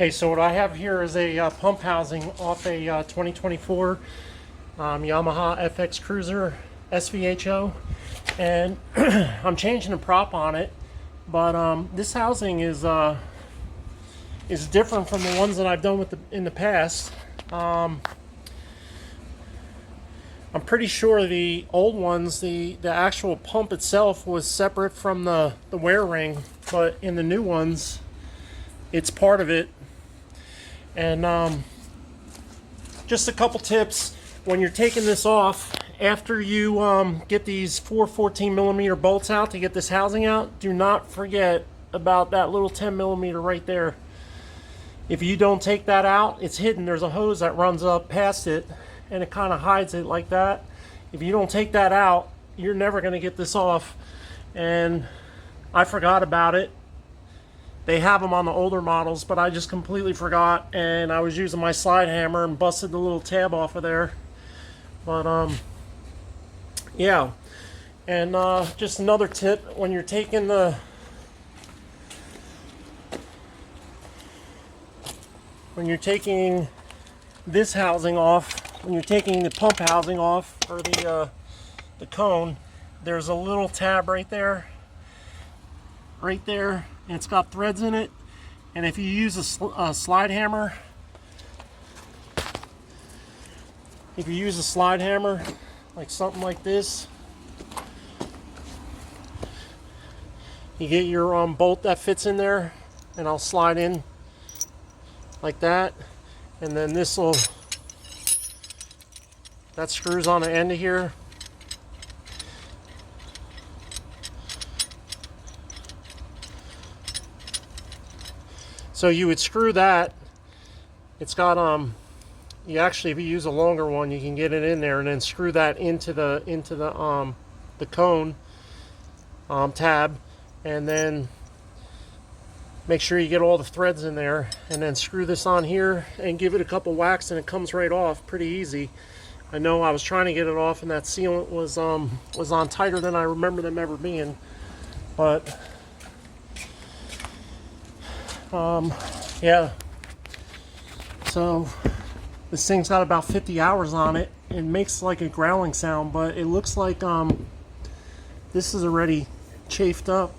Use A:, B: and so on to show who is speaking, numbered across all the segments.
A: Okay, so what I have here is a pump housing off a 2024 Yamaha FX Cruiser SVHO, and I'm changing the prop on it, but this housing is different from the ones that I've done in the past. I'm pretty sure the old ones, the actual pump itself was separate from the wear ring, but in the new ones, it's part of it. And just a couple tips when you're taking this off. After you get these 4 14mm bolts out to get this housing out, do not forget about that little 10mm right there. If you don't take that out, it's hidden. There's a hose that runs up past it, and it kind of hides it like that. If you don't take that out, you're never going to get this off. And I forgot about it. They have them on the older models, but I just completely forgot, and I was using my slide hammer and busted the little tab off of there. But yeah. And just another tip, when you're taking this housing off, when you're taking the pump housing off, or the cone, there's a little tab right there, and it's got threads in it. And if you use a slide hammer, like something like this, you get your bolt that fits in there, and I'll slide in like that, and then that screws on the end of here. So you would screw that. It's got you actually, if you use a longer one, you can get it in there and then screw that into the cone tab, and then make sure you get all the threads in there, and then screw this on here and give it a couple whacks, and it comes right off pretty easy. I know I was trying to get it off, and that sealant was on tighter than I remember them ever being, but yeah. So this thing's got about 50 hours on it. It makes like a growling sound, but it looks like this is already chafed up.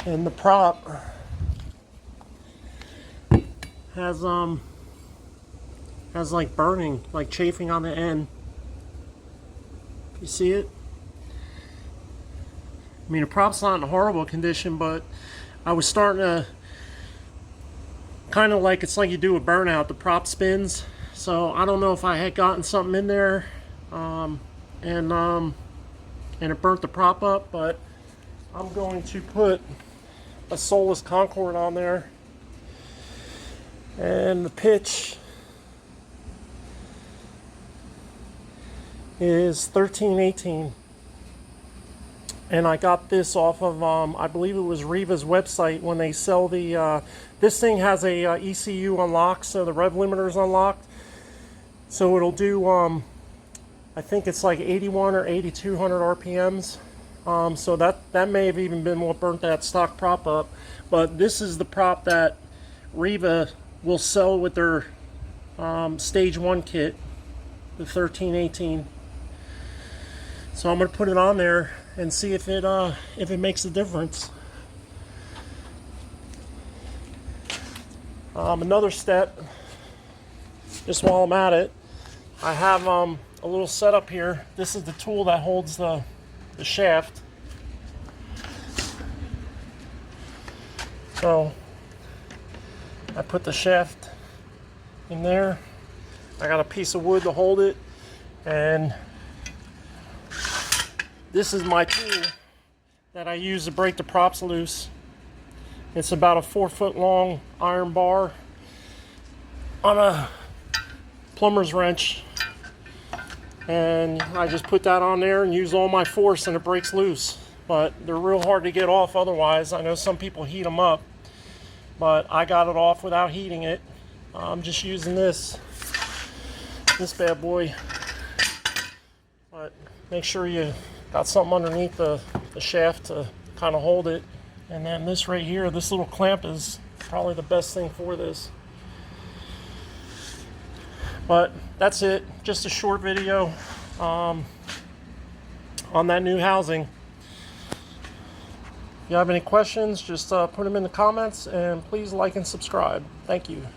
A: And the prop has like burning, like chafing on the end. You see it? I mean, the prop's not in horrible condition, but I was starting to kind of like, it's like you do a burnout, the prop spins. So I don't know if I had gotten something in there and it burnt the prop up, but I'm going to put a Solus Concord on there, and the pitch is 13/18. And I got this off of, I believe it was Riva's website, when they sell the, this thing has a ECU unlocked, so the rev limiter is unlocked. So it'll do, I think it's like 81 or 8200 RPMs. So that may have even been what burnt that stock prop up. But this is the prop that Riva will sell with their Stage 1 kit, the 13/18. So I'm going to put it on there and see if it makes a difference. Another step, just while I'm at it, I have a little setup here. This is the tool that holds the shaft. So I put the shaft in there. I got a piece of wood to hold it, and this is my tool that I use to break the props loose. It's about a 4-foot long iron bar on a plumber's wrench, and I just put that on there and use all my force, and it breaks loose. But they're real hard to get off otherwise. I know some people heat them up, but I got it off without heating it. I'm just using this bad boy. But make sure you got something underneath the shaft to kind of hold it And then this right here, this little clamp is probably the best thing for this. But that's it. Just a short video on that new housing. If you have any questions, just put them in the comments, and please like and subscribe. Thank you.